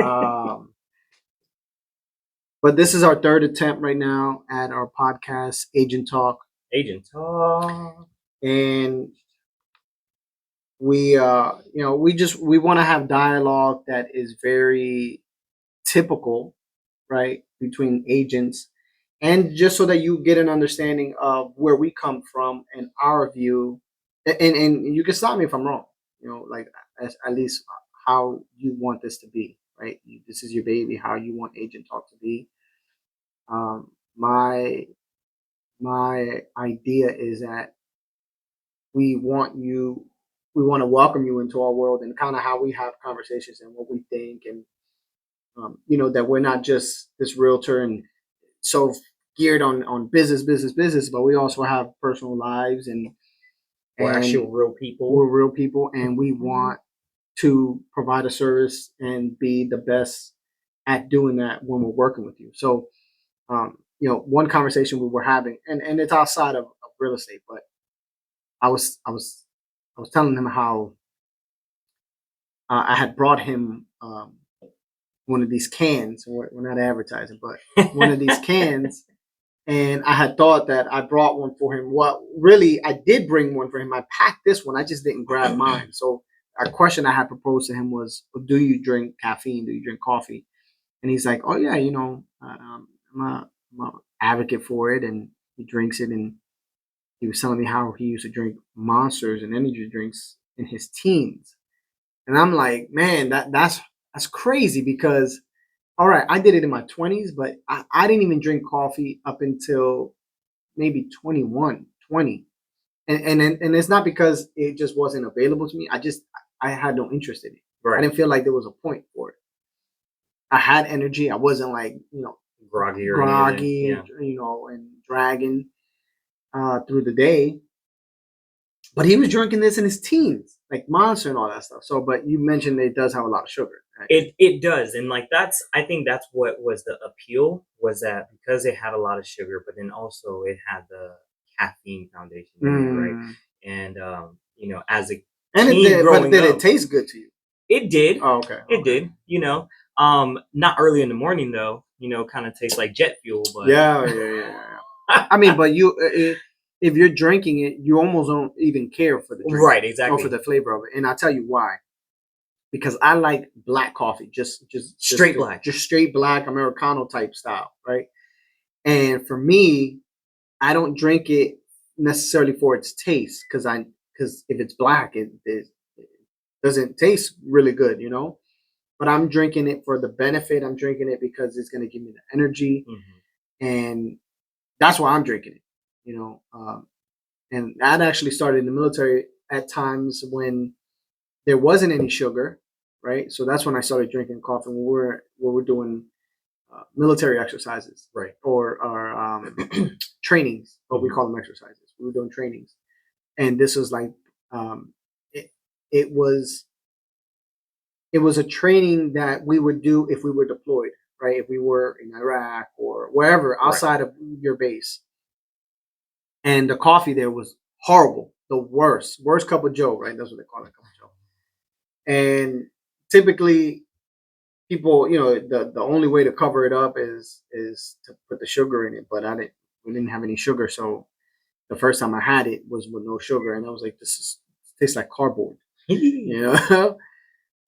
Um, but this is our third attempt right now at our podcast, Agent Talk, Agent Talk. and we want to have dialogue that is very typical, right, between agents, and just so that you get an understanding of where we come from and our view, and you can stop me if I'm wrong, like at least how you want this to be, right? This is your baby, how you want Agent Talk to be. My idea is that we want you we want to welcome you into our world and kind of how we have conversations and what we think, and that we're not just this realtor and so geared on business, but we also have personal lives, and We're actual real people. We're real people, and we want to provide a service and be the best at doing that when we're working with you. So, one conversation we were having, and it's outside of real estate, but I was telling him how I had brought him one of these cans. We're not advertising, but one of these cans. And I had thought that I brought one for him. Well, really, I did bring one for him. I packed this one. I just didn't grab mine. So a question I had proposed to him was, well, do you drink caffeine? Do you drink coffee? And he's like, oh, yeah, I'm a advocate for it. And he drinks it. And he was telling me how he used to drink Monsters and energy drinks in his teens. And I'm like, man, that's crazy, because all right, I did it in my 20s, but I didn't even drink coffee up until maybe 21, 20. And it's not because it just wasn't available to me. I had no interest in it. Right. I didn't feel like there was a point for it. I had energy. I wasn't like, groggy, yeah, and dragging through the day. But he was drinking this in his teens, like Monster and all that stuff. So, but you mentioned it does have a lot of sugar. Right? It does, and like I think that's what was the appeal, was that because it had a lot of sugar, but then also it had the caffeine foundation, right? And as a but did it taste good to you? It did. Oh, okay. It did. Not early in the morning though. Kind of tastes like jet fuel. But yeah. I mean, but if you're drinking it, you almost don't even care for the drink, right? Exactly. Or for the flavor of it. And I'll tell you why. Because I like black coffee, just straight black, just straight black Americano type style, right? And for me, I don't drink it necessarily for its taste, because if it's black, it doesn't taste really good, But I'm drinking it for the benefit. I'm drinking it because it's going to give me the energy, and that's why I'm drinking it, and that actually started in the military at times when there wasn't any sugar, right? So that's when I started drinking coffee when we're doing military exercises, right? Or trainings, but we call them exercises. We were doing trainings, and this was like it was a training that we would do if we were deployed, right? If we were in Iraq or wherever outside of your base. And the coffee there was horrible, the worst cup of Joe, right? That's what they call it, cup of Joe. And typically, people, the only way to cover it up is to put the sugar in it. But we didn't have any sugar, so the first time I had it was with no sugar, and I was like, this tastes like cardboard,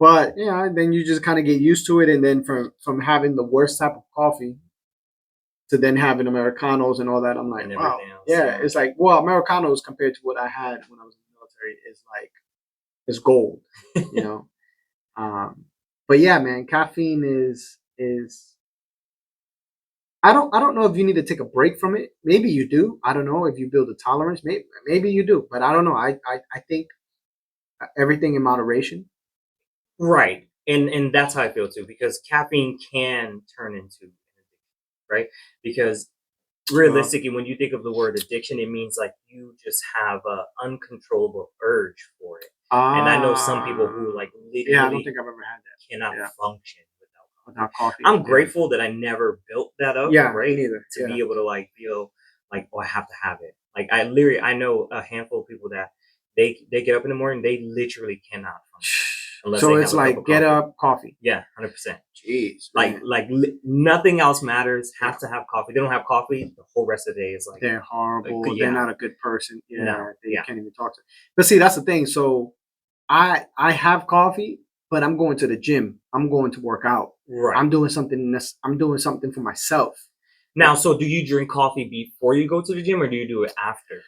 But then you just kind of get used to it, and then from having the worst type of coffee to then having Americanos and all that, I'm like, wow, it's like, well, Americanos compared to what I had when I was in the military is gold, But yeah, man, caffeine is I don't know if you need to take a break from it. Maybe you do. I don't know if you build a tolerance. Maybe you do, but I don't know. I think everything in moderation. Right. And that's how I feel too, because caffeine can turn into an addiction, right? Because realistically, when you think of the word addiction, it means like you just have a uncontrollable urge for it. And I know some people who like literally, I don't think I've ever had that. Cannot function without coffee. I'm grateful that I never built that up. Yeah, right. Neither. To be able to like feel like, oh, I have to have it. Like I know a handful of people that they get up in the morning, they literally cannot function. unless So they it's have a cup like of get coffee. up, coffee. Yeah, 100%. Jeez, Like man. nothing else matters. Have to have coffee. They don't have coffee, the whole rest of the day is like They're horrible. They're yeah, not a good person. no, Yeah, they yeah, can't even talk to. But see, that's the thing. So I have coffee, but I'm going to the gym. I'm going to work out. right. I'm doing something. I'm doing something for myself. Now, so do you drink coffee before you go to the gym, or do you do it after to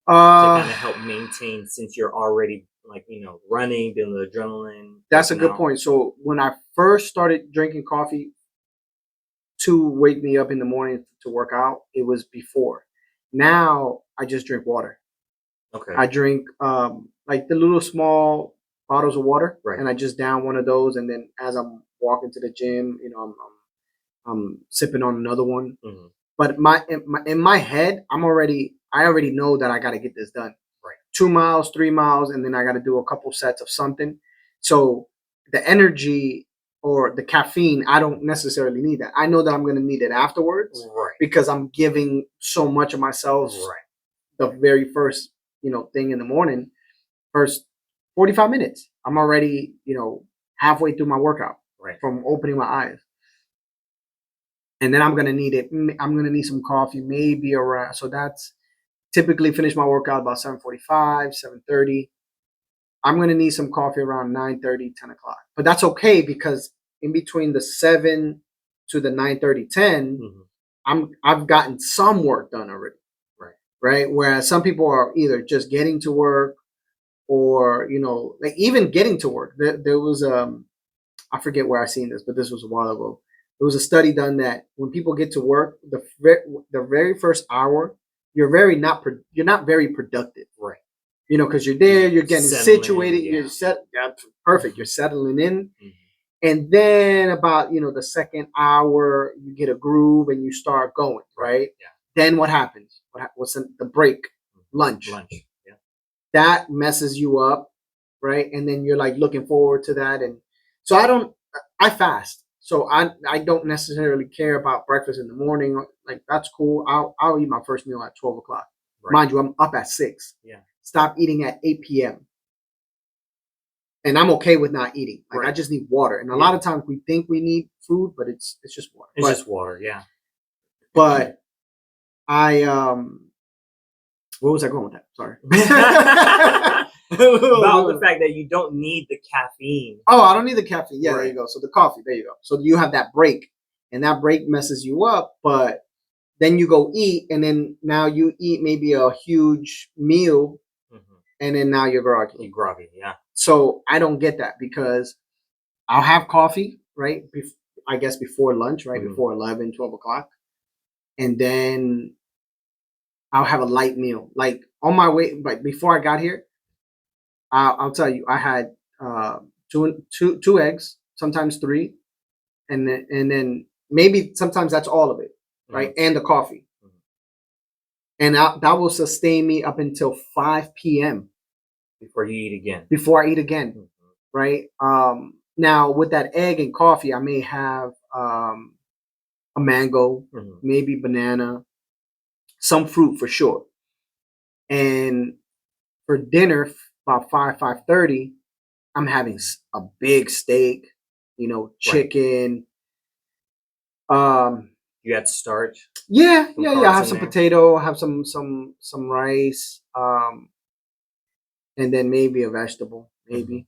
kind of help maintain, since you're already like running, feeling the adrenaline? That's a working good out? point. So when I first started drinking coffee to wake me up in the morning to work out, it was before. Now I just drink water. Okay. I drink like the little small bottles of water, Right. and I just down one of those, and then as I'm walking to the gym, I'm sipping on another one. Mhm. But in my head, I already know that I got to get this done. Right. 2 miles, 3 miles, and then I got to do a couple sets of something. So the energy or the caffeine, I don't necessarily need that. I know that I'm going to need it afterwards Right. because I'm giving so much of myself Right. the very first, thing in the morning, first 45 minutes. I'm already, halfway through my workout Right. from opening my eyes. And then I'm going to need it. I'm going to need some coffee, maybe around. So that's typically finish my workout about 7:45, 7:30. I'm going to need some coffee around 9:30, 10 o'clock. But that's okay because in between the 7 to the 9:30, 10, I've gotten some work done already. Right. Whereas some people are either just getting to work or, like even getting to work. There was, I forget where I seen this, but this was a while ago. There was a study done that when people get to work, the very first hour, you're not very productive. Right. Because you're there, you're getting situated, yeah. you're set. Yeah, perfect. You're settling in. Mhm. And then about, the second hour, you get a groove and you start going, right? Yeah. Then what happens? What's the break? Lunch. Yeah. That messes you up, right? And then you're like looking forward to that. And so I fast. So I don't necessarily care about breakfast in the morning. Like that's cool. I'll eat my first meal at 12 o'clock. Right. Mind you, I'm up at 6. Yeah. Stop eating at 8 p.m. And I'm okay with not eating. Like I just need water. And a lot of times we think we need food, but it's just water. It's just water, yeah. But I where was I going with that? Sorry. About the fact that you don't need the caffeine. Oh, I don't need the caffeine. Yeah, there you go. So the coffee, there you go. So you have that break, and that break messes you up, but then you go eat, and then now you eat maybe a huge meal, and then now you're groggy. You're groggy, yeah. So I don't get that because I'll have coffee, right? I guess before lunch, right? Before 11, 12 o'clock. And then I'll have a light meal. Like on my way, like before I got here, I'll tell you, I had two eggs, sometimes 3, and then maybe sometimes that's all of it, right? And the coffee, and that will sustain me up until 5 p.m. before you eat again. Before I eat again, right? Now with that egg and coffee, I may have a mango, maybe banana, some fruit for sure, and for dinner about 5:30, I'm having a big steak, chicken. You had starch. Yeah. I have some potato, I have some rice, and then maybe a vegetable, maybe.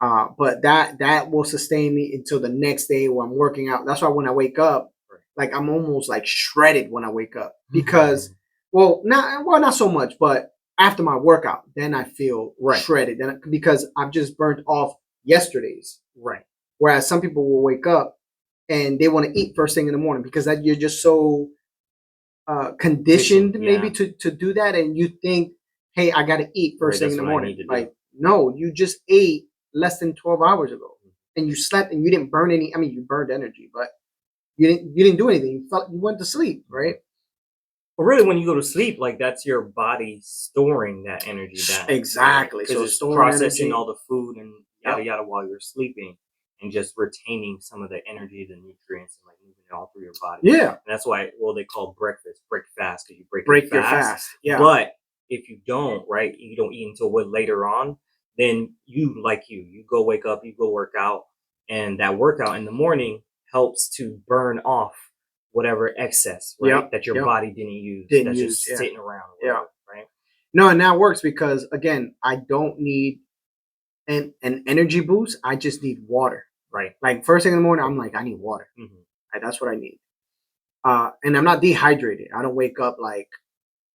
But that will sustain me until the next day when I'm working out. That's why when I wake up, like I'm almost like shredded when I wake up because, not so much, but after my workout, then I feel shredded because I've just burnt off yesterday's. Right. Whereas some people will wake up and they want to eat first thing in the morning because that you're just so conditioned maybe to do that, and you think, hey, I got to eat first thing in the morning. Like, no, you just ate less than 12 hours ago, and you slept and you didn't burn any. I mean, you burned energy, but you didn't do anything. You went to sleep, right? But really, when you go to sleep, like that's your body storing that energy back. Exactly. Because it's processing all the food and yada yada while you're sleeping, and just retaining some of the energy, the nutrients, and like moving it all through your body. Yeah. And that's why, they call breakfast break fast, because you break your fast. Yeah. But if you don't, right, you don't eat until later on, then you go wake up, you go work out, and that workout in the morning helps to burn off whatever excess, right? Yep, That your yep. body didn't use, Didn't that's use, just yeah. sitting around, Yeah. whatever, right? No, and that works because again, I don't need an energy boost. I just need water. Right. Like first thing in the morning, I'm like, I need water. Mhm. Like, that's what I need. And I'm not dehydrated. I don't wake up like,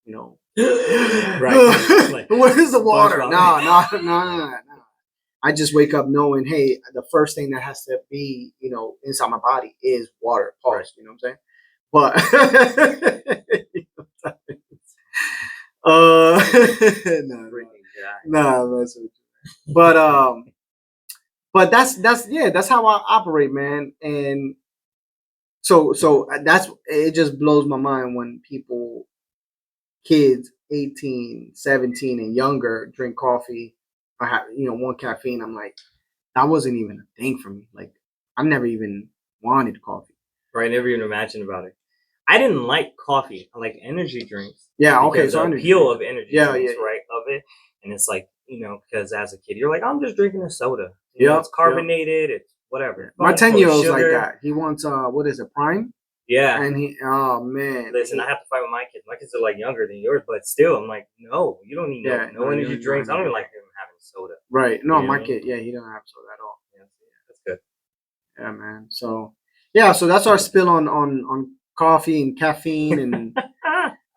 you know, Right. Like, what is the water? SpongeBob. No. I just wake up knowing, hey, the first thing that has to be, you know, inside my body is water. Pause. Right. You know what I'm saying? But no, that's but that's how I operate, man. And so that's it. Just blows my mind when kids 18, 17 and younger drink coffee or have, you know, one caffeine. I'm like, that wasn't even a thing for me. Like, I never even wanted coffee. Right, never even imagined about it. I didn't like coffee. I like energy drinks. Yeah, okay. Because So the appeal of energy drinks, right, of it. And it's like, you know, because as a kid, you're like, I'm just drinking a soda. You know, it's carbonated, it's whatever. My Full of 10-year-old's like sugar. that. He wants what is it, Prime? Yeah. And oh man. Listen, I have to fight with my kids. My kids are like younger than yours, but still, I'm like, no, you don't need no energy drinks. I don't even like them having soda. Right. No, my kid, yeah, he don't have soda at all. Yeah, that's good. Yeah, man. So yeah, so that's our spill on coffee and caffeine, and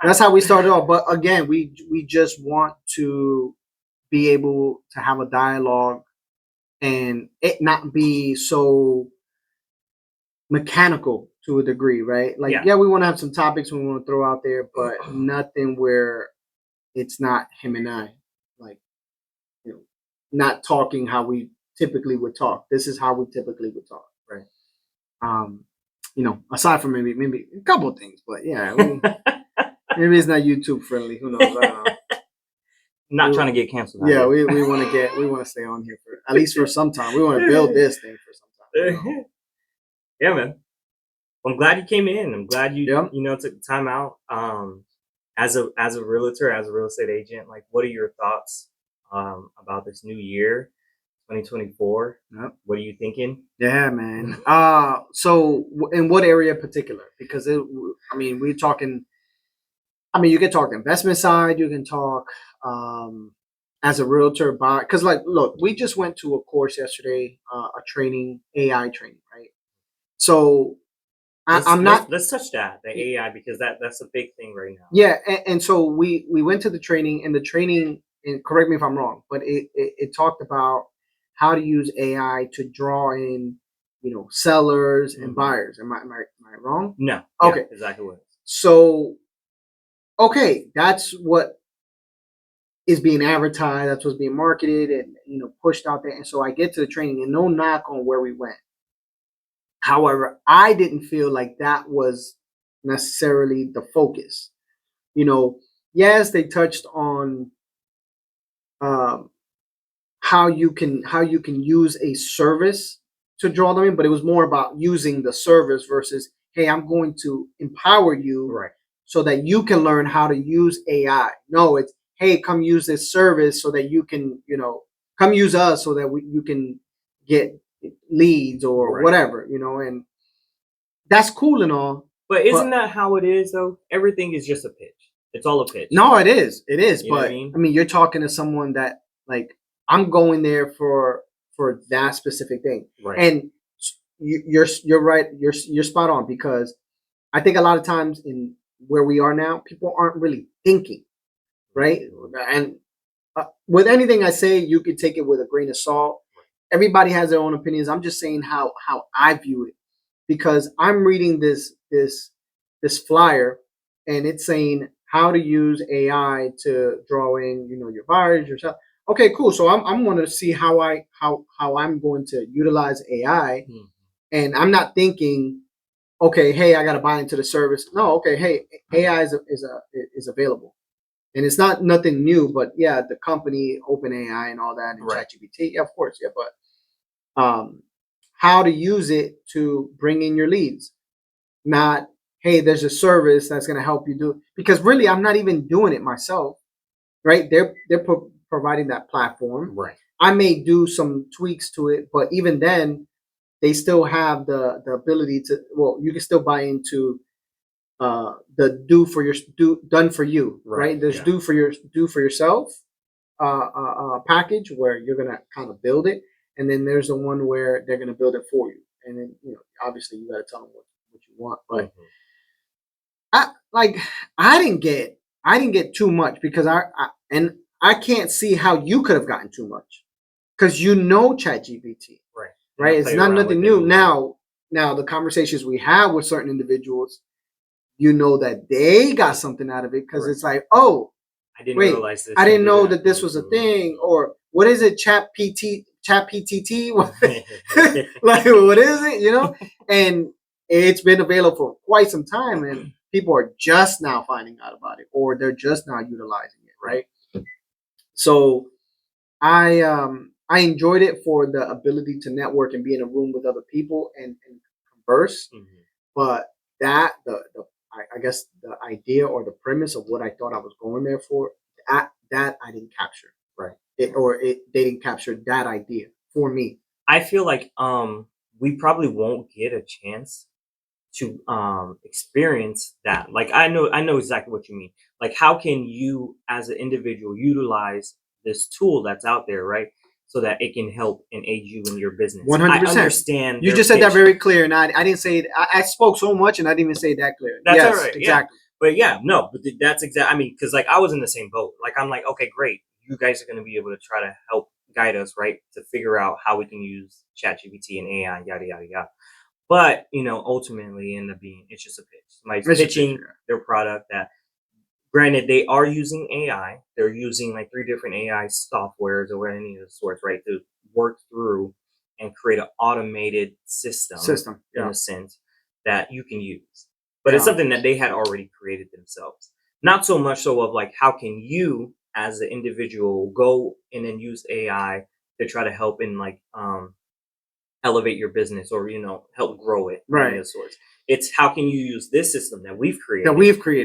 that's how we started off. But again, we just want to be able to have a dialogue and it not be so mechanical to a degree, right? Like, yeah, we want to have some topics we want to throw out there, but nothing where it's not him and I, like, you know, not talking how we typically would talk. This is how we typically would talk, right? You know, aside from maybe a couple of things, but yeah, maybe it's not YouTube friendly. Who knows? I don't know. Not trying to get canceled. Yeah, we want to stay on here for at least for some time. We want to build this thing for some time. You know? Yeah, man. Well, I'm glad you came in. I'm glad you took the time out. As a realtor, as a real estate agent, like, what are your thoughts about this new year, 2024? Yep. What are you thinking? Yeah, man. So in what area in particular? Because we're talking. I mean, you can talk investment side. You can talk as a realtor, because like, look, we just went to a course yesterday, a training, AI training, right? So let's touch the AI, because that's a big thing right now. Yeah, and so we went to the training, and the training, and correct me if I'm wrong, but it talked about how to use AI to draw in, you know, sellers and buyers. Am I wrong? No. Okay. Yeah, exactly what. So, okay, that's what is being advertised. That's what's being marketed and, you know, pushed out there. And so I get to the training, and no knock on where we went. However, I didn't feel like that was necessarily the focus. You know, yes, they touched on how you can use a service to draw them in, but it was more about using the service versus, hey, I'm going to empower you, right, so that you can learn how to use AI. No, it's, hey, come use this service so that you can, you know, come use us so that you can get leads or whatever, you know, and that's cool and all. But isn't that how it is, though? Everything is just a pitch. It's all a pitch. No, it is. It is. You but I mean, you're talking to someone that, like, I'm going there for that specific thing. Right. And you're right. You're spot on, because I think a lot of times in where we are now, people aren't really thinking, right? And with anything I say, you could take it with a grain of salt. Everybody has their own opinions. I'm just saying how I view it, because I'm reading this flyer, and it's saying how to use AI to draw in, you know, your buyers, yourself. Okay, cool. So I'm going to see how I'm going to utilize AI, and I'm not thinking, okay, hey, I got to buy into the service. No, okay, hey, AI is available, and it's not nothing new. But yeah, the company OpenAI and all that, and ChatGPT, yeah, of course, yeah. But how to use it to bring in your leads, not, hey, there's a service that's going to help you do it. Because really, I'm not even doing it myself, right? They're providing that platform. Right. I may do some tweaks to it, but even then, they still have the ability to. Well, you can still buy into the done for you, right? There's Yeah. do for yourself package where you're gonna kind of build it, and then there's the one where they're gonna build it for you, and then obviously you gotta tell them what you want. But I like I didn't get too much because and I can't see how you could have gotten too much because ChatGPT, Right. right? It's not nothing new. Now the conversations we have with certain individuals, that they got something out of it because it's like, oh, I didn't wait, realize this. I didn't know that this was a thing, or what is it, Chat PTT? Like, what is it? And it's been available for quite some time, and people are just now finding out about it, or they're just now utilizing it, right? So I enjoyed it for the ability to network and be in a room with other people and converse. But that I guess the idea or the premise of what I thought I was going there for, that I didn't capture. Right. They didn't capture that idea for me. I feel like we probably won't get a chance to experience that. Like I know exactly what you mean. Like how can you as an individual utilize this tool that's out there, right? So that it can help and aid you in your business. 100%. I understand. You just said that very clear, and I didn't say it. I spoke so much, and I didn't even say that clear. That's yes, all right. Exactly. Yeah. But yeah, no, but that's exactly. I mean, because like I was in the same boat. Like I'm like, okay, great. You guys are going to be able to try to help guide us, right, to figure out how we can use ChatGPT and AI, yada yada yada. But ultimately, end up being it's just a pitch. Somebody's pitching their product that. Granted, they are using AI. They're using like 3 different AI softwares or any of the sorts, right, to work through and create an automated system in a sense that you can use. But it's something that they had already created themselves. Not so much so of like, how can you as an individual go in and use AI to try to help in like elevate your business or help grow it, right? Of sorts. It's how can you use this system that we've created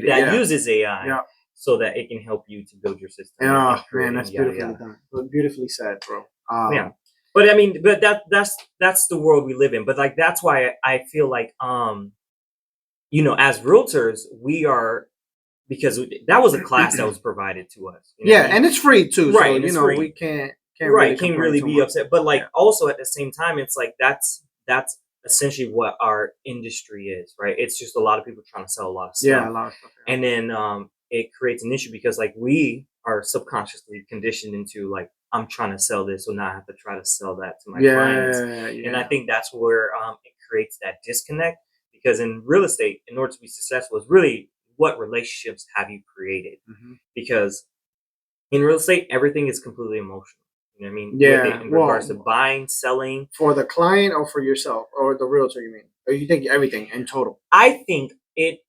that uses AI so that it can help you to build your system. Oh man, that's beautifully done. Beautifully said, bro. Yeah, but I mean, but that's the world we live in. But like that's why I feel like as realtors we are, because that was a class that was provided to us. And it's free too, right? So we can't really be upset. But like also at the same time, it's like that's essentially what our industry is, right? It's just a lot of people trying to sell a lot of stuff. Yeah, a lot of stuff. Yeah. And then it creates an issue because like we are subconsciously conditioned into like, I'm trying to sell this, so now I have to try to sell that to my clients. And I think that's where it creates that disconnect, because in real estate, in order to be successful, is really what relationships have you created? Because in real estate, everything is completely emotional. You know what I mean? Yeah. In regards to buying, selling. For the client or for yourself or the realtor, you mean? Or you think everything in total? I think it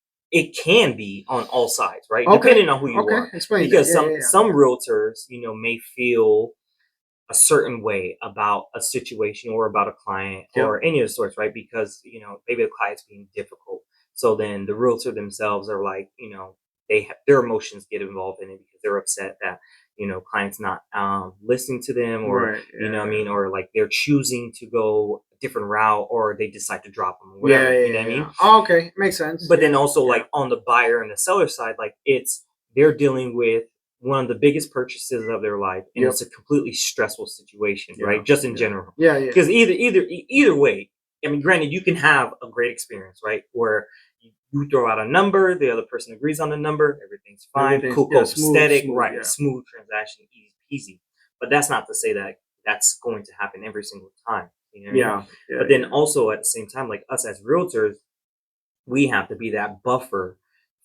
can be on all sides, right? Okay. Depending on who you are. Explain because that. some realtors, may feel a certain way about a situation or about a client or any of the sorts, right? Because, maybe the client's being difficult. So then the realtor themselves are like, their emotions get involved in it because they're upset that, clients not listening to them, or, what I mean? Or like they're choosing to go a different route, or they decide to drop them or whatever, you know what I mean? Oh, okay. Makes sense. But then also like on the buyer and the seller side, like they're dealing with one of the biggest purchases of their life, and it's a completely stressful situation, right? Just in general. Because either way, I mean, granted, you can have a great experience, right? Where you throw out a number, the other person agrees on the number, everything's fine, cool, copacetic, right? Smooth transaction, easy. But that's not to say that that's going to happen every single time. You know what I mean? But then also at the same time, like us as realtors, we have to be that buffer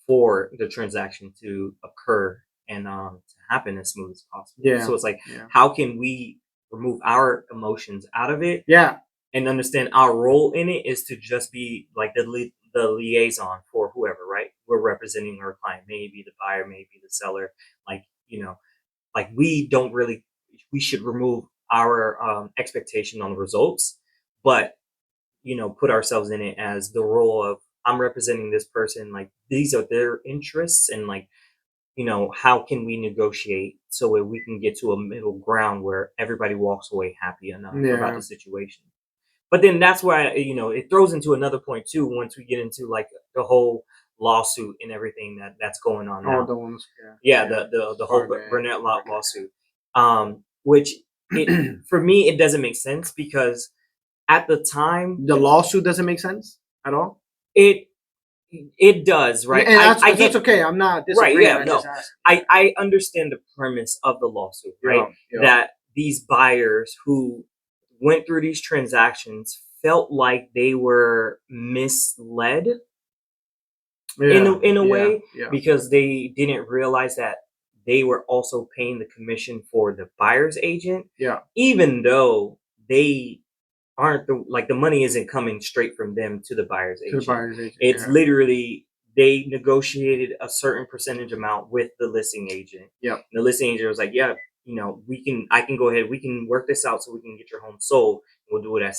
for the transaction to occur and to happen as smooth as possible. So it's like, how can we remove our emotions out of it? And understand our role in it is to just be like the liaison for whoever, right? We're representing our client, maybe the buyer, maybe the seller. Like, like we should remove our expectation on the results, but put ourselves in it as the role of, I'm representing this person, like these are their interests, and like how can we negotiate so we can get to a middle ground where everybody walks away happy enough about Yeah. the situation. But then that's why, it throws into another point too, once we get into like the whole lawsuit and everything that's going on Oh, now. the ones. Yeah, the whole Fargo, Burnett Fargo. lawsuit. Which for me it doesn't make sense because at the time The lawsuit doesn't make sense at all. it does, right? And I that's get okay. I'm not right, disagreeing. yeah, I no. just asked. I understand the premise of the lawsuit, right? Yeah. That these buyers who went through these transactions felt like they were misled in a way because they didn't realize that they were also paying the commission for the buyer's agent, even though they aren't the money isn't coming straight from them to the buyer's agent. It's literally they negotiated a certain percentage amount with the listing agent. Yeah. And the listing agent was like, yeah, I can go ahead, we can work this out so we can get your home sold. We'll do it at 6%.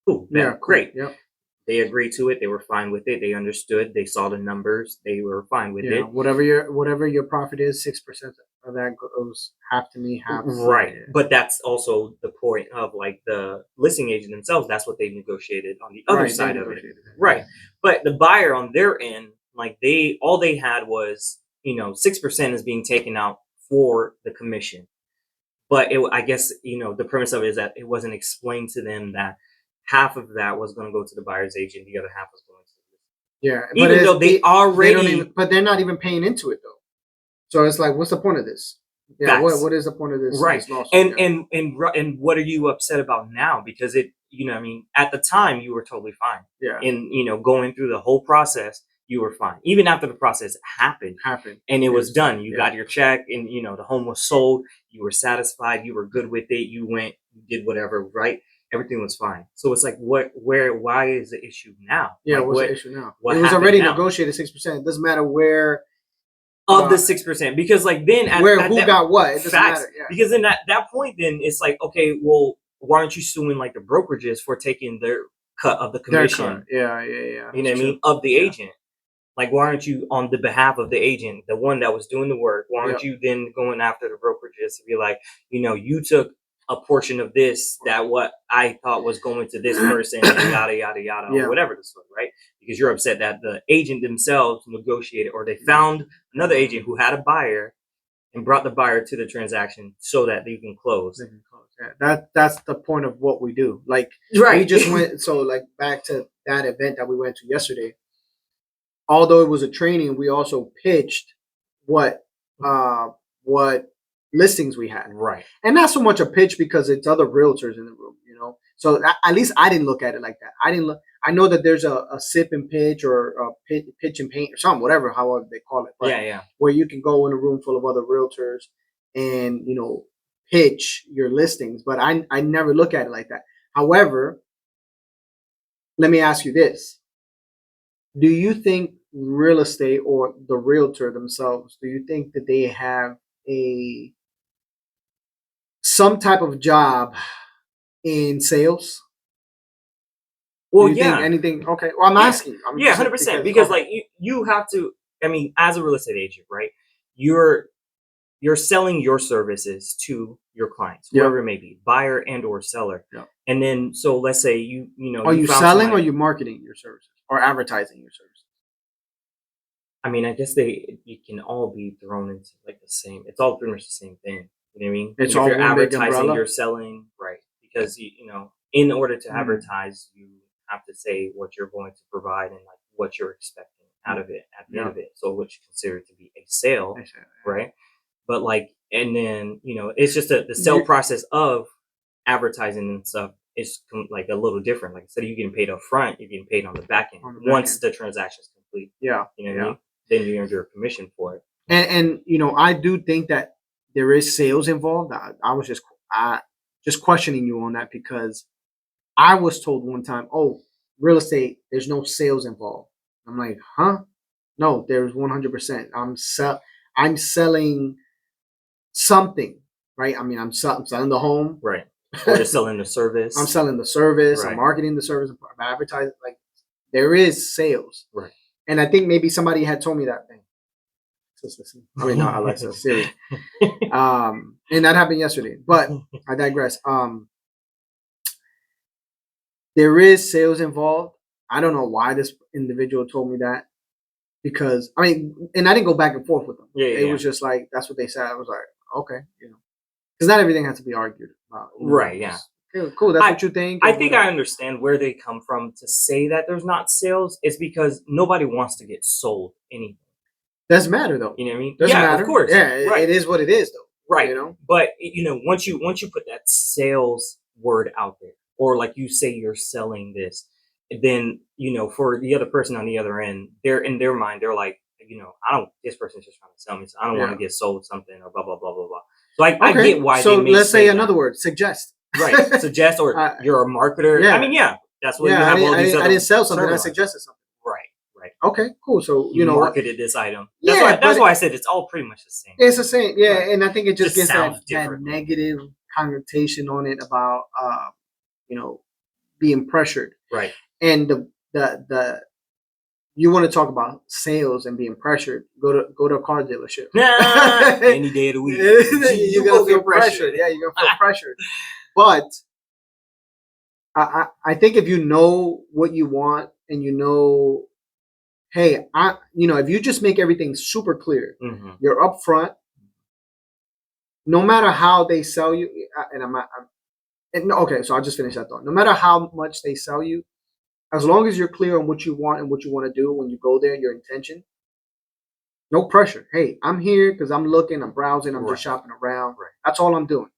Cool. Yeah, cool. Great. Yeah. They agreed to it. They were fine with it. They understood. They saw the numbers. They were fine with it. Whatever your profit is, 6% of that goes half to me, half. Right. But that's also the point of like the listing agent themselves. That's what they negotiated on the other side of it. Right. But the buyer on their end, like all they had was 6% is being taken out for the commission. But I guess the premise of it is that it wasn't explained to them that half of that was going to go to the buyer's agent, the other half was going to even though they already, but they're not even paying into it though. So it's like, what's the point of this? Yeah, what is the point of this? Right. This lawsuit? And what are you upset about now? Because at the time you were totally fine. Yeah. And going through the whole process, you were fine. Even after the process happened and it was done, you got your check, and the home was sold. You were satisfied. You were good with it. You went, you did whatever, right? Everything was fine. So it's like, why is the issue now? Yeah, like, what's the issue now? What it was already now? negotiated 6%. It doesn't matter where of the 6%, because like then who got what? It doesn't matter. Yeah. Because then at that point, then it's like, okay, well, why aren't you suing like the brokerages for taking their cut of the commission? Yeah. You know what I mean? Of the agent. Like, why aren't you on the behalf of the agent, the one that was doing the work? Why aren't you then going after the brokerages to be like, you took a portion of this that what I thought was going to this person and yada yada yada, or whatever this was, right? Because you're upset that the agent themselves negotiated, or they found another agent who had a buyer and brought the buyer to the transaction so that they can close. Yeah. That's the point of what we do. Like, right. We just went, so like back to that event that we went to yesterday. Although it was a training, we also pitched what listings we had. Right. And not so much a pitch because it's other realtors in the room, So at least I didn't look at it like that. I know that there's a sip and pitch or a pitch and paint or something, whatever, however they call it. But where you can go in a room full of other realtors and, pitch your listings. But I never look at it like that. However, let me ask you this. Do you think real estate or the realtor themselves, do you think that they have some type of job in sales? Well, think anything? Okay. Well, I'm asking. 100%. Because like you have to. I mean, as a real estate agent, right? You're selling your services to your clients, whoever it may be, buyer and or seller. Yeah. And then, so let's say Are you selling or are you marketing your services or advertising your services? I mean, I guess you can all be thrown into like the same. It's all pretty much the same thing. You know what I mean? It's all you're one big advertising, umbrella? you're selling, right? Because in order to advertise, you have to say what you're going to provide and like what you're expecting out of it at the end of it. So, which you consider to be a sale, right? But like, and then it's just the sale process of advertising and stuff is like a little different. Like instead of you getting paid up front, you're getting paid on the back end once the transaction is complete. Yeah, you know what I mean? Then you earn your commission for it. And I do think that there is sales involved. I was just questioning you on that because I was told one time, oh, real estate, there's no sales involved. I'm like, huh? No, there's 100%. I'm selling something, right? I mean, I'm selling the home, right? Or just selling the service. I'm selling the service. Right. I'm marketing the service. I'm advertising. Like there is sales, right? And I think maybe somebody had told me that thing. Alexa's listening. I mean, not Alexa, Siri. And that happened yesterday. But I digress. There is sales involved. I don't know why this individual told me that, because I mean, and I didn't go back and forth with them. It was just like that's what they said. I was like, okay, because not everything has to be argued about. Right? Yeah. Cool. That's what you think. I think I understand where they come from to say that there's not sales. It's because nobody wants to get sold anything. Doesn't matter though. You know what I mean? Doesn't matter. Of course. Yeah, right. It is what it is though. Right. But once you put that sales word out there, or like you say you're selling this, then for the other person on the other end, they're in their mind, they're like, this person's just trying to sell me, so I don't want to get sold something or blah blah blah blah blah. So I get why. So they may let's say that. another word, suggest. Right, suggest, or you're a marketer. Yeah. I mean, that's what you have. I didn't sell something. I suggested something. Right. Okay, cool. So you marketed this item. That's why I said it's all pretty much the same. It's the same. Yeah, right. And I think it just gets that negative connotation on it about being pressured. Right. And the you want to talk about sales and being pressured, go to a car dealership. Any day of the week. You're gonna feel pressured. Yeah, you're gonna feel pressured. But I think if you know what you want and hey, if you just make everything super clear, you're upfront. No matter how they sell you, okay, so I'll just finish that thought. No matter how much they sell you, as long as you're clear on what you want and what you want to do when you go there, your intention, no pressure. Hey, I'm here because I'm looking, I'm browsing, I'm just shopping around. Right. That's all I'm doing.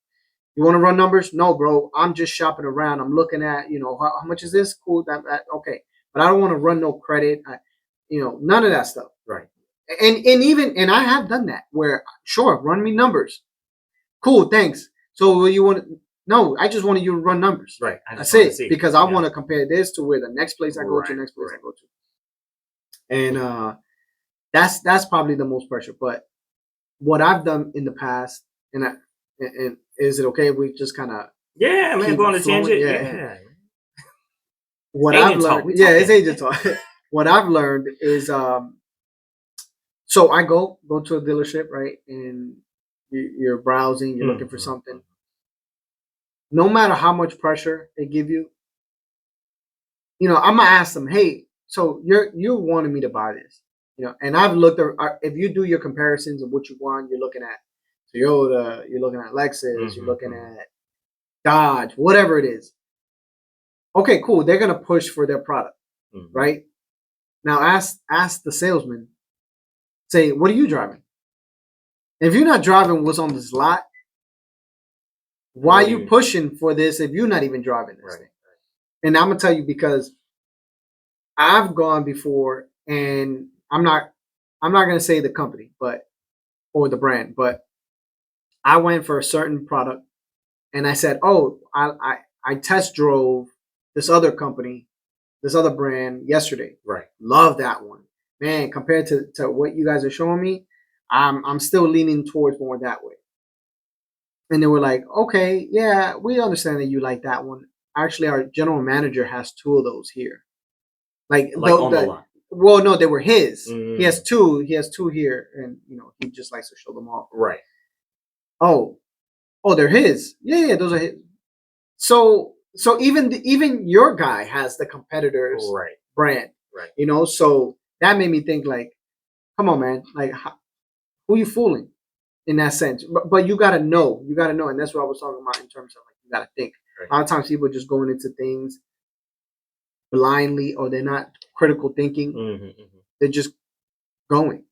You want to run numbers? No, bro. I'm just shopping around. I'm looking at, how much is this? Cool. That okay. But I don't want to run no credit. None of that stuff. Right. And I have done that where, sure, run me numbers. Cool, thanks. So you want to? No, I just wanted you to run numbers. Right. That's it. Because I want to compare this to where the next place I go to, next place I go to. And that's probably the most pressure. But what I've done in the past, and is it okay if we just kind of go on a tangent? Yeah. What I've learned, it's agent talk. What I've learned is, so I go to a dealership, right, and you're browsing, you're looking for something. No matter how much pressure they give you, I'm gonna ask them, hey, so you're wanting me to buy this, and I've looked at, if you do your comparisons of what you want, you're looking at Toyota, you're looking at Lexus, you're looking at Dodge, whatever it is. Okay, cool. They're gonna push for their product, right? Now ask the salesman, say, what are you driving? If you're not driving what's on this lot, why are you pushing for this if you're not even driving this thing? And I'm gonna tell you, because I've gone before, and I'm not gonna say the company, or the brand, but I went for a certain product, and I said, oh, I test drove this other company, this other brand yesterday. Right. Love that one. Man, compared to what you guys are showing me, I'm still leaning towards more that way. And they were like, okay, yeah, we understand that you like that one. Actually, our general manager has 2 of those here. Like on the line. Well, no, they were his. He has 2. He has 2 here, and he just likes to show them off. Right. Oh, they're his. Yeah, those are his. So even your guy has the competitor's brand. Right. So that made me think, like, come on, man, like, who you fooling in that sense? But you gotta know, and that's what I was talking about in terms of, like, you gotta think. Right. A lot of times people are just going into things blindly, or they're not critical thinking. They're just going,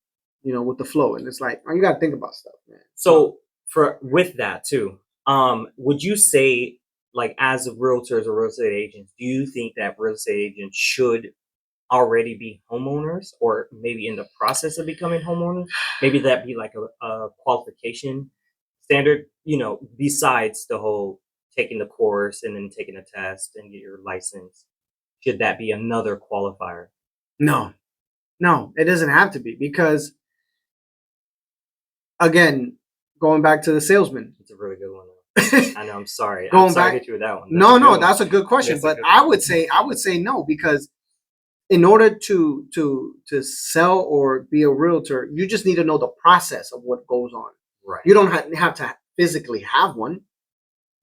with the flow, and it's like, you gotta think about stuff, man. So with that too, would you say, like, as realtors or real estate agents, do you think that real estate agents should already be homeowners, or maybe in the process of becoming homeowners? Maybe that be like a qualification standard, besides the whole taking the course and then taking a test and get your license. Should that be another qualifier? No, it doesn't have to be, because, again, going back to the salesman. It's a really good one. I know. I'm sorry. I'm sorry to hit you with that one. No, that's a good question. But I would say no, because in order to sell or be a realtor, you just need to know the process of what goes on. Right. You don't have to physically have one,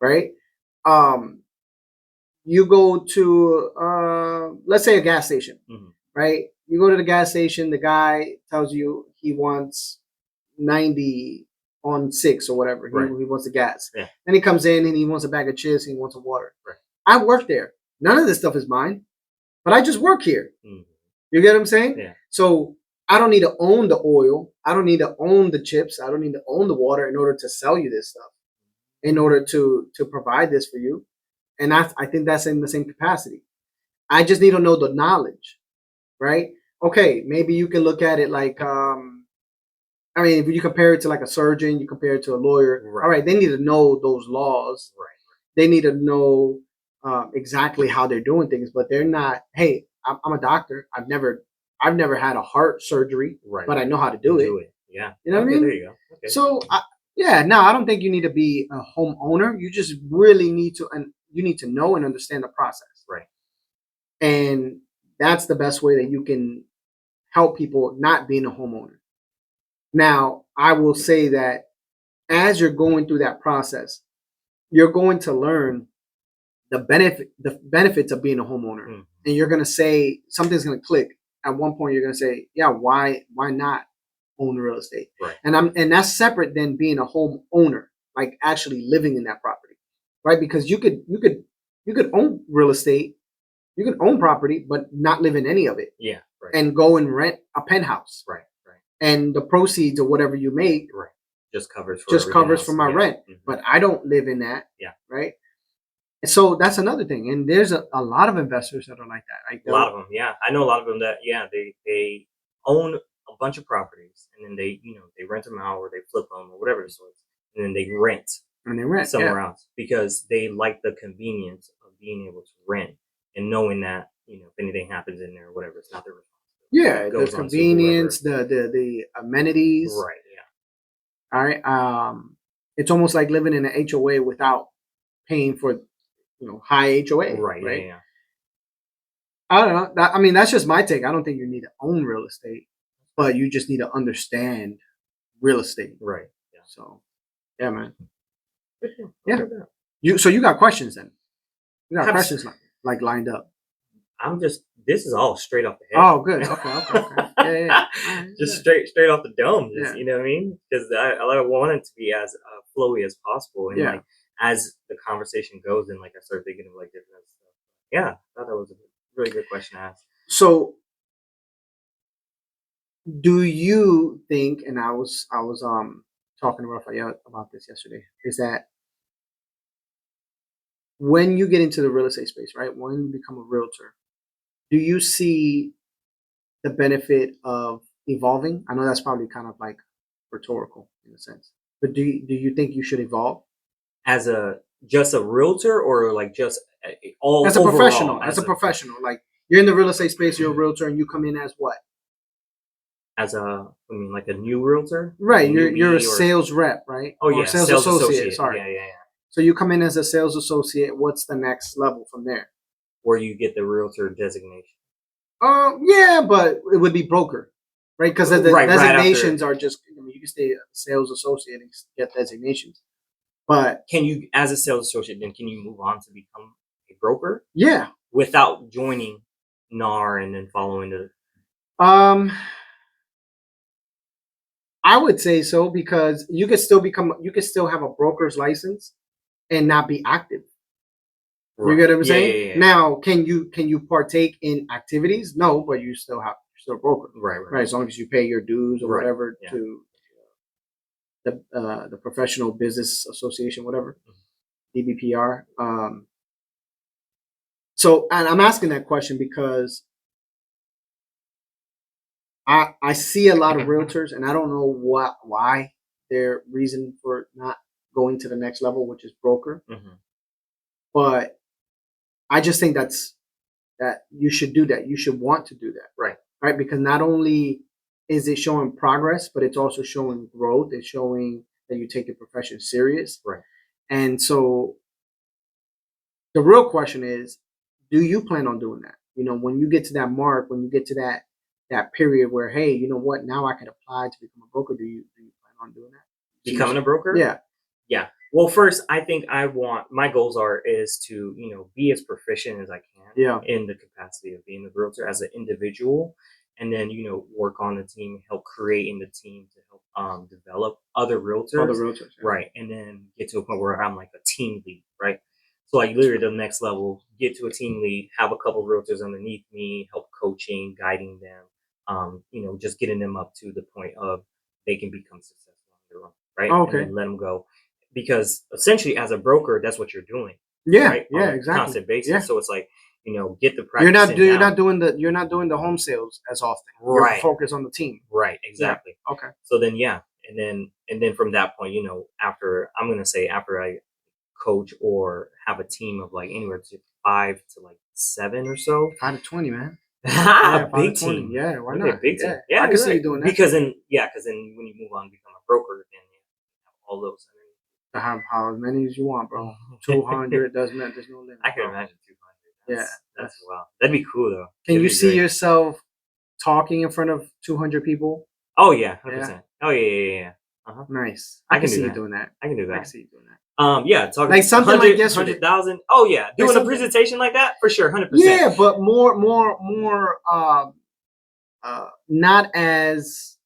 right? You go to let's say a gas station, right? You go to the gas station, the guy tells you he wants 90 on 6 or whatever. Right. He wants the gas. Yeah. And he comes in and he wants a bag of chips and he wants some water. Right. I work there. None of this stuff is mine, but I just work here. Mhm. You get what I'm saying? Yeah. So I don't need to own the oil. I don't need to own the chips. I don't need to own the water in order to sell you this stuff, in order to provide this for you. And I think that's in the same capacity. I just need to know the knowledge, right? Okay, maybe you can look at it like, I mean, if you compare it to like a surgeon, you compare it to a lawyer. Right. All right, they need to know those laws. Right. They need to know exactly how they're doing things, but they're not. Hey, I'm a doctor. I've never had a heart surgery, Right. but I know how to do it. Yeah. You know what I Okay, mean? there you go. Okay. So, no, I don't think you need to be a homeowner. You just really need to, and you need to know and understand the process. Right. And that's the best way that you can help people not being a homeowner. Now, I will say that as you're going through that process, you're going to learn the benefits of being a homeowner. Mhm. And you're going to say something's going to click. At one point, you're going to say, yeah, why not own real estate? Right. And that's separate than being a homeowner, like actually living in that property, right? Because you could own real estate, you can own property, but not live in any of it. Yeah. Right. And go and rent a penthouse. Right. Right. And the proceeds of whatever you make Right. Just covers for my rent. Mhm. But I don't live in that. Yeah. Right. And so that's another thing. And there's a lot of investors that are like that. Like A lot of them, yeah. I know a lot of them that, yeah, they own a bunch of properties and then they rent them out or they flip them or whatever the sort, and then they rent and they rent somewhere else because they like the convenience of being able to rent and knowing that if anything happens in there or whatever, it's not their responsibility. Yeah, It the goes on to convenience, the amenities. right, yeah. All right. It's almost like living in an HOA without paying for high HOA. Right, right? yeah. I don't know. I mean, that's just my take. I don't think you need to own real estate, but you just need to understand real estate. Right. Yeah. So, yeah, man. Yeah. So you got questions then? You got Abs- questions like lined up. This is all straight off the head. Oh, good. Okay. Yeah. Just straight off the dome. Just, Yeah. You know what I mean? Because I want it to be as flowy as possible. And like as the conversation goes, and like I start thinking of like different stuff. Yeah, I thought that was a really good question to ask. So, do you think? And I was talking to Rafael about this yesterday. Is that when you get into the real estate space, right? When you become a realtor, do you see the benefit of evolving? I know that's probably kind of like rhetorical in a sense, but do you think you should evolve As just a realtor, or like just all as a overall, professional? As a professional, like you're in the real estate space, you're a realtor, and you come in as what? Like a new realtor, Right. Like You're a sales rep, right? Oh, Or yeah, sales associate. Sorry. Yeah. So you come in as a sales associate. What's the next level from there? Where you get the realtor designation. Yeah, but it would be broker, right? Because the designations right are just. I mean, you can stay a sales associate and get designations, but Can you, as a sales associate, then can you move on to become a broker yeah, without joining NAR and then following the? I would say so because you could still have a broker's license and not be active. You get what I'm saying? Yeah. Now, can you partake in activities? No, but you're still a broker, Right. As long as you pay your dues or Right, whatever yeah. to the Professional Business Association, whatever, DBPR. So, and I'm asking that question because I see a lot of realtors, and I don't know why their reason for not going to the next level, which is broker. Mhm. But I just think that you should do that. You should want to do that, right? Because not only is it showing progress, but it's also showing growth. It's showing that you take your profession serious, Right. And so the real question is, do you plan on doing that? You know, when you get to that mark, when you get to that period where, hey, you know what, now I can apply to become a broker. Do you plan on doing that? Becoming a broker? Yeah. Yeah. Well, first, I think my goals is to, be as proficient as I can Yeah. in the capacity of being a realtor as an individual, and then, work on the team, help creating the team to help develop other realtors. Other realtors. Yeah. Right. And then get to a point where I'm like a team lead, right? So like literally the next level, get to a team lead, have a couple realtors underneath me, help coaching, guiding them, just getting them up to the point of they can become successful on their own, right? Oh, okay. And then let them go. Because essentially as a broker, that's what you're doing. Yeah. Right? Yeah. On a Exactly. constant basis. Yeah. So it's like, get the practice. You're not doing the home sales as often. Right. You're focused on the team. Right. Exactly. Yeah. Okay. So then, yeah. And then from that point, after I coach or have a team of like anywhere to 5 to like 7 or so. 5 to 20, man. Yeah, big team. Yeah, why Okay, not? big team. Yeah, Yeah, I can see you doing that. Because then when you move on and become a broker, then you have all those. To have how many as you want, bro. 200 doesn't matter. There's no limit. I can bro. imagine 200. That's wow. That'd be cool though. Can It'd you be see great. yourself talking in front of 200 people? Oh yeah, 100%. Oh yeah. Uh-huh. Nice. I I can can do see you that. doing that. I can do that. I can see you doing that. Yeah, talking Like something like yesterday. 100,000. Oh yeah, doing a something- presentation like that for sure, 100%. Yeah, but more not as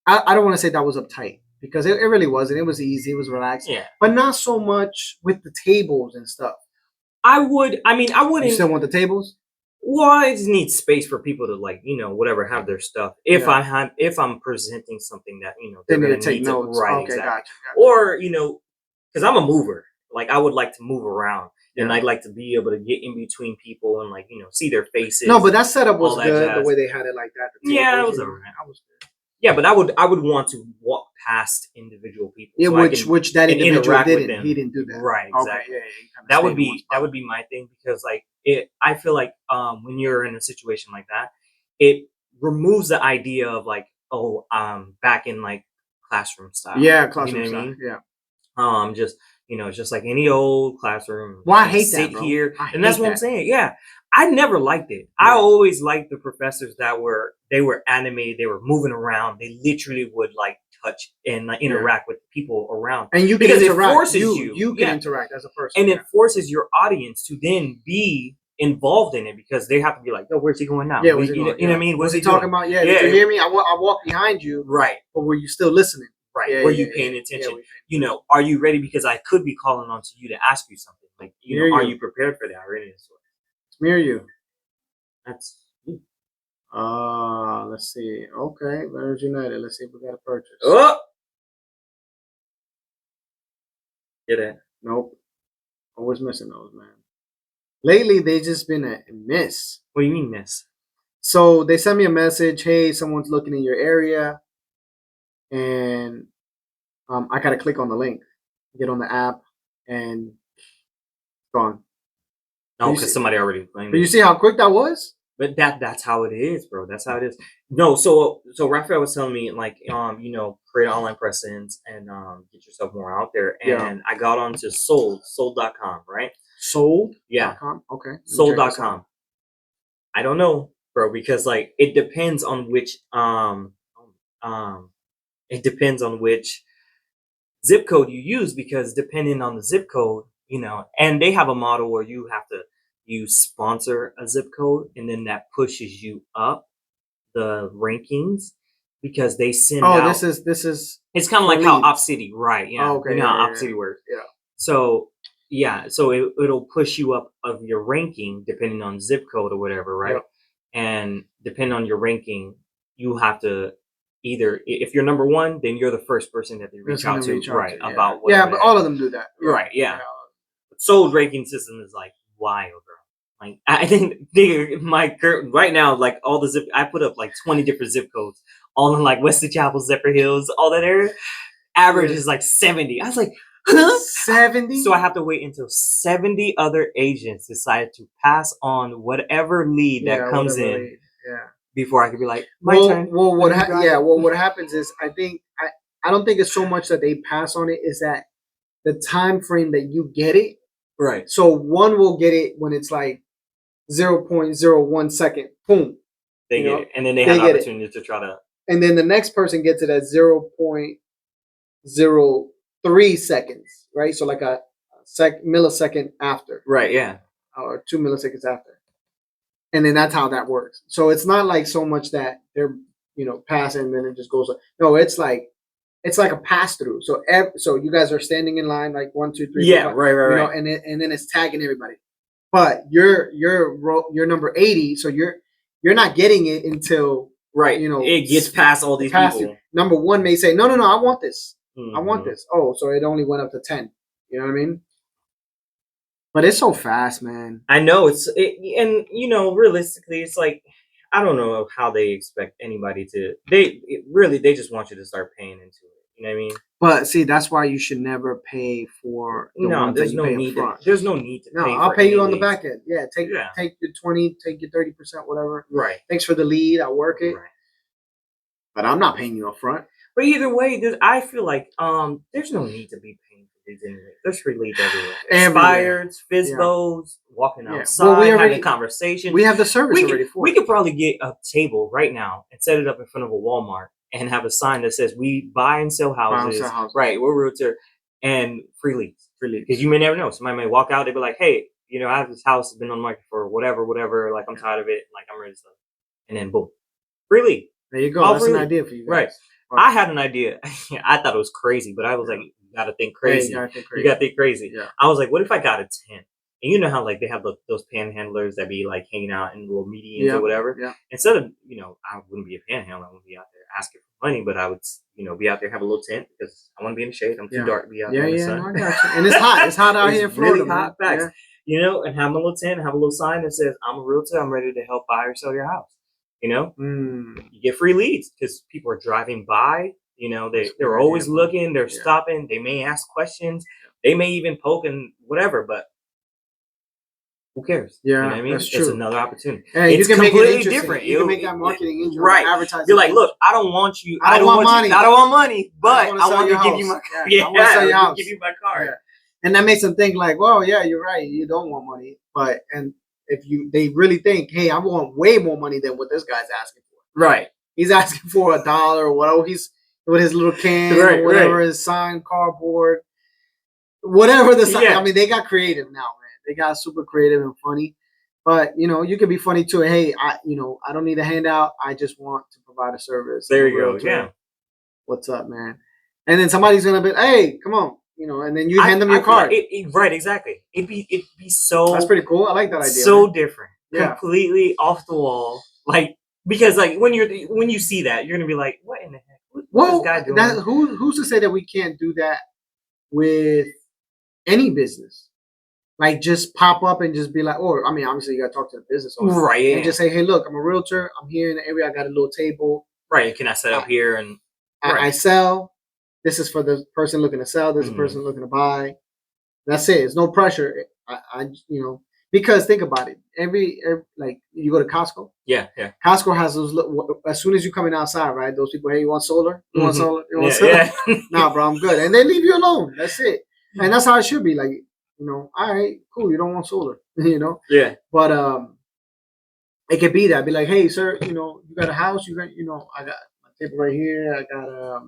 I don't want to say that was uptight because it really wasn't. It was easy, it was relaxed. Yeah. But not so much with the tables and stuff. I wouldn't. You still want the tables? Well, I just need space for people to like, whatever, have their stuff. If I'm presenting something that, They they're need gonna to take notes. right, Okay, exactly. gotcha. Or, because I'm a mover. Like I would like to move around. And Yeah. I'd like to be able to get in between people and like, see their faces. No, but that setup was all that good. jazz. The way they had it like that. the Yeah, tables, it was you know, alright. that was good. Yeah, but I would want to walk past individual people. Yeah, so which that and individual interact with didn't. them. He didn't do that. Right, exactly. Okay, yeah, he kinda That stayed would in one be spot. my thing because like I feel like when you're in a situation like that, it removes the idea of like, back in like classroom style. Yeah, classroom You know what I style. mean? Yeah. Just it's just like any old classroom. Well, I Just hate sit that, bro. here, I and that's hate what I'm that. saying. Yeah, I never liked it. I Yeah. always liked the professors that were animated. They were moving around. They literally would like touch and like interact with people around. And you can Because it interact. forces you you. can Yeah. interact as a person. And yeah. it forces your audience to then be involved in it because they have to be like, "Yo, where's he going now? Yeah, you where's he know going? what I mean? What's he doing?" talking about? Yeah, Yeah. did you hear me? I walked behind you, Right, but were you still listening? right. Yeah, Were yeah, you yeah, paying yeah. attention? Yeah, Are you ready? Because I could be calling on to you to ask you something. Like, Hear are you. you prepared for that already? So Smear you. that's Let's see. Okay, Letters United. Let's see if we got a purchase. oh, get it. Nope. Always missing those, man. Lately, they just been a miss. What do you mean, miss? So they sent me a message. Hey, someone's looking in your area, and I gotta click on the link, get on the app, and it's gone. No, You because see- somebody already claimed But you it. see how quick that was? But that's how it is, bro. That's how it is. No, so Raphael was telling me like create online presence and get yourself more out there. And Yeah. I got onto sold.com, right? Sold. Yeah. Okay. Let me check this Sold.com. out. I don't know, bro, because like it depends on which zip code you use, because depending on the zip code, and they have a model where you sponsor a zip code and then that pushes you up the rankings because they send out. Oh, this is. It's kind of for like how leads. OpCity, right? Yeah. Oh, okay, You know how yeah. OpCity works. Yeah. So yeah, so it'll push you up of your ranking depending on zip code or whatever, right? Yep. And depending on your ranking, you have to either, if you're number one, then you're the first person that they reach out to, right? Yeah. About Yeah, whatever but that all is. of them do that. Right, yeah. Sold ranking system is like wild, bro. Like I think right now, like all the I put up like 20 different zip codes, all in like Wesley Chapel, Zephyr Hills, all that area. Average is like 70. I was like, huh? 70. So I have to wait until 70 other agents decide to pass on whatever lead that comes in Lead. Yeah. before I can be like, my turn. Well, what Let me drive. what happens is I don't think it's so much that they pass on it, is that the time frame that you get it. Right. So one will get it when it's like 0.01 second. Boom. They You get know, it, and then they they have the get it. opportunity to try to. And then the next person gets it at 0.03 seconds, right? So like a millisecond after, Right. Yeah. or 2 milliseconds after. And then that's how that works. So it's not like so much that they're, passing and then it just goes. No, it's like a pass through. So so you guys are standing in line like 1, 2, 3, Yeah. 4, 5, Right. and then it's tagging everybody. But you're number 80, so you're not getting it until Right. It gets past all these people. Number 1 may say, no, I want this. I want Mhm. this. Oh, so it only went up to 10. You know what I mean? But it's so fast, man. I know and realistically, it's like I don't know how they expect anybody to. They just want you to start paying into it. You know what I mean? But see, that's why you should never pay for the No, ones that there's you no pay up need. front. There's no need to No, pay. I'll for pay any you on the leads. back end. Yeah, take your 20, take your 30%, whatever. Right. Thanks for the lead. I'll work it. Right. But I'm not paying you up front. But either way, I feel like there's no need to be paying for leads anyway. There's free leads everywhere. Expireds, Fizbos, walking outside, having conversation. We have the service already for we could probably get a table right now and set it up in front of a Walmart and have a sign that says we buy and sell houses. Right, we're a realtor, and free leads. Because you may never know. Somebody may walk out, they'd be like, hey, I have this house that's been on the market for whatever, like I'm tired of it, like I'm ready to sell it. And then boom. Free lead. There you go. That's an idea for you guys. Right. I had an idea. I thought it was crazy, but I was like, you gotta think crazy. You gotta think crazy. Yeah. I was like, what if I got a tent? And you know how like they have those panhandlers that be like hanging out in little medians or whatever? Yeah. Instead of, I wouldn't be a panhandler, I wouldn't be out there asking for money, but I would, be out there, have a little tent because I want to be in the shade. I'm too dark to be out there in the sun. No, I got you. And it's hot. It's hot out here in Florida. Really hot, facts. Yeah. And have a little tent, have a little sign that says, I'm a realtor, I'm ready to help buy or sell your house. You get free leads because people are driving by. They're always looking. They're stopping. They may ask questions. They may even poke and whatever. But who cares? Yeah, you know what I mean? That's true. It's another opportunity. Hey, it's you can completely make it different. You can make that marketing interesting. Right. Advertising. You're like, look, I don't want you. I don't want money. I don't want money, but I want to give you my car. Yeah, I want to sell your house. Give you my car. Yeah. And that makes them think like, well, yeah, you're right. You don't want money, but if they really think, hey, I want way more money than what this guy's asking for. Right. He's asking for $1 or whatever. He's with his little can or whatever, his signed cardboard, whatever the sign. I mean, they got creative now, man. They got super creative and funny. But you can be funny too. Hey, I don't need a handout. I just want to provide a service. There you go. Yeah. What's up, man? And then somebody's gonna be, hey, come on, and then you hand them your card. Right, exactly. It'd be so. That's pretty cool. I like that idea. So different. Yeah. Completely off the wall. Like because like when you see that, you're gonna be like, what in the heck? What's this guy doing? Who's to say that we can't do that with any business? Like just pop up and just be like, obviously you gotta talk to the business owner, right? Yeah. And just say, hey, look, I'm a realtor. I'm here in the area. I got a little table. Right. Can I set up here and I sell. This is for the person looking to sell. This is the person looking to buy. That's it. It's no pressure. Because think about it. Every like you go to Costco. Yeah. Costco has those. As soon as you come in outside, right? Those people, hey, you want solar? You want solar? You want solar? Yeah. Nah, bro, I'm good. And they leave you alone. That's it. And that's how it should be. Like. All right, cool. You don't want solar, Yeah. But it could be that. Be like, hey, sir, you got a house. You got, I got my table right here. I got,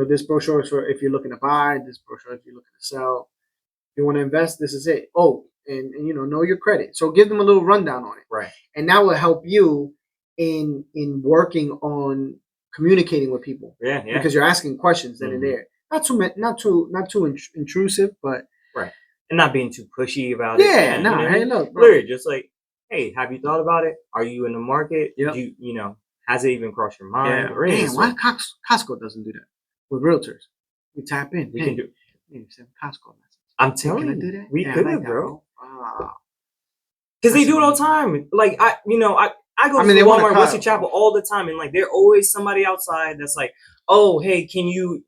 this brochure is for if you're looking to buy. This brochure if you're looking to sell. If you want to invest, this is it. Oh, and know your credit. So give them a little rundown on it. Right. And that will help you in working on communicating with people. Yeah. Because you're asking questions then and there. Not too intrusive, but right. And not being too pushy about it. Yeah, no. Hey, look, bro. Literally, just like, hey, have you thought about it? Are you in the market? Yep. Has it even crossed your mind? Yeah. Man, why Costco doesn't do that with realtors? We tap in. We can do. Costco. I'm telling you, do that? we could, like bro. Wow. Because they do it all the time. Like I go to Walmart, Wesley Chapel all the time, and like there's always somebody outside that's like, oh, hey, can you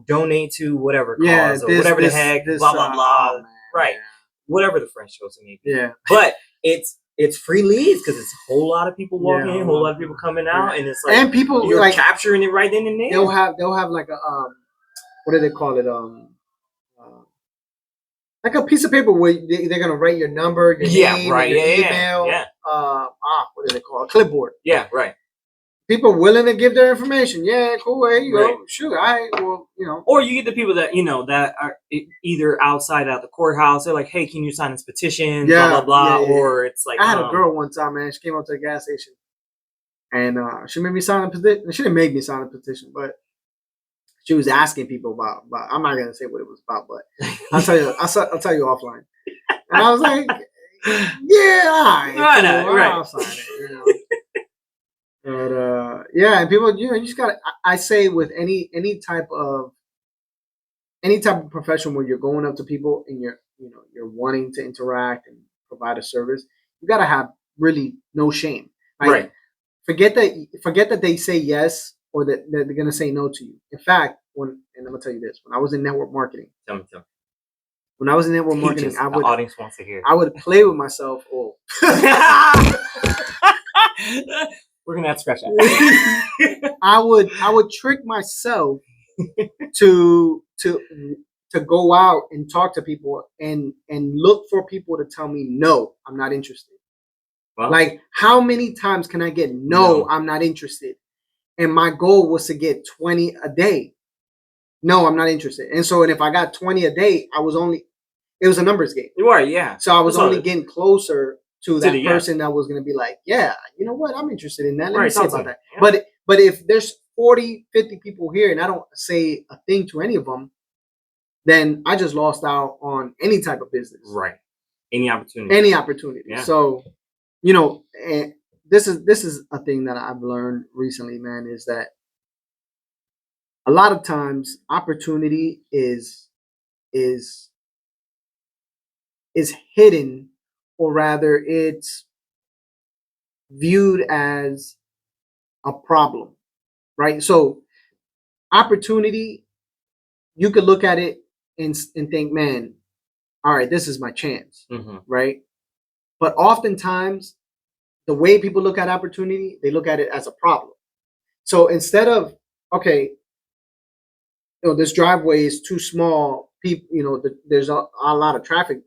donate to whatever cause or whatever the heck, blah blah blah. Right. Man. Whatever the French toast may be. Yeah. But it's free leads because it's a whole lot of people walking in, a whole lot of people coming out, and it's like and people you're like capturing it right then and there. They'll have like a what do they call it? like a piece of paper where they're gonna write your number, your name, right. your Yeah, email. yeah. What do they call it? A clipboard. Yeah, right. People willing to give their information. Yeah, cool. Here you Right. go. Shoot, I well, Or you get the people that that are either outside at the courthouse. They're like, "Hey, can you sign this petition?" Yeah, blah blah blah. yeah, yeah. Or it's like, I had a girl one time, man. She came up to the gas station, and she made me sign a petition. She didn't make me sign a petition, but she was asking people about. I'm not gonna say what it was about, but I'll tell you. I'll tell you offline. And I was like, "Yeah, all right, cool, right. I'll sign it." You know. But yeah, and people, you just gotta. I say with any type of profession where you're going up to people and you're wanting to interact and provide a service, you gotta have really no shame. Like, right. Forget that they say yes or that they're gonna say no to you. In fact, and I'm gonna tell you this, when I was in network marketing, Tell me. when I was in network marketing, the audience wants to hear. I would play with myself. Oh. We're gonna have to scratch that. I would trick myself to go out and talk to people and look for people to tell me no, I'm not interested. Well, like, how many times can I get no, I'm not interested? And my goal was to get 20 a day. No, I'm not interested. And so, and if I got 20 a day, it was a numbers game. You are, yeah. So I was only getting closer to that person that was going to be like, yeah, you know what? I'm interested in that. Let me talk about that. Yeah. But if there's 40, 50 people here and I don't say a thing to any of them, then I just lost out on any type of business. Right. Any opportunity. Yeah. So, and this is a thing that I've learned recently, man, is that a lot of times opportunity is hidden, or rather it's viewed as a problem, right? So opportunity, you could look at it and think, man, all right, this is my chance, right? But oftentimes the way people look at opportunity, they look at it as a problem. So instead of, okay, this driveway is too small, people, there's a lot of traffic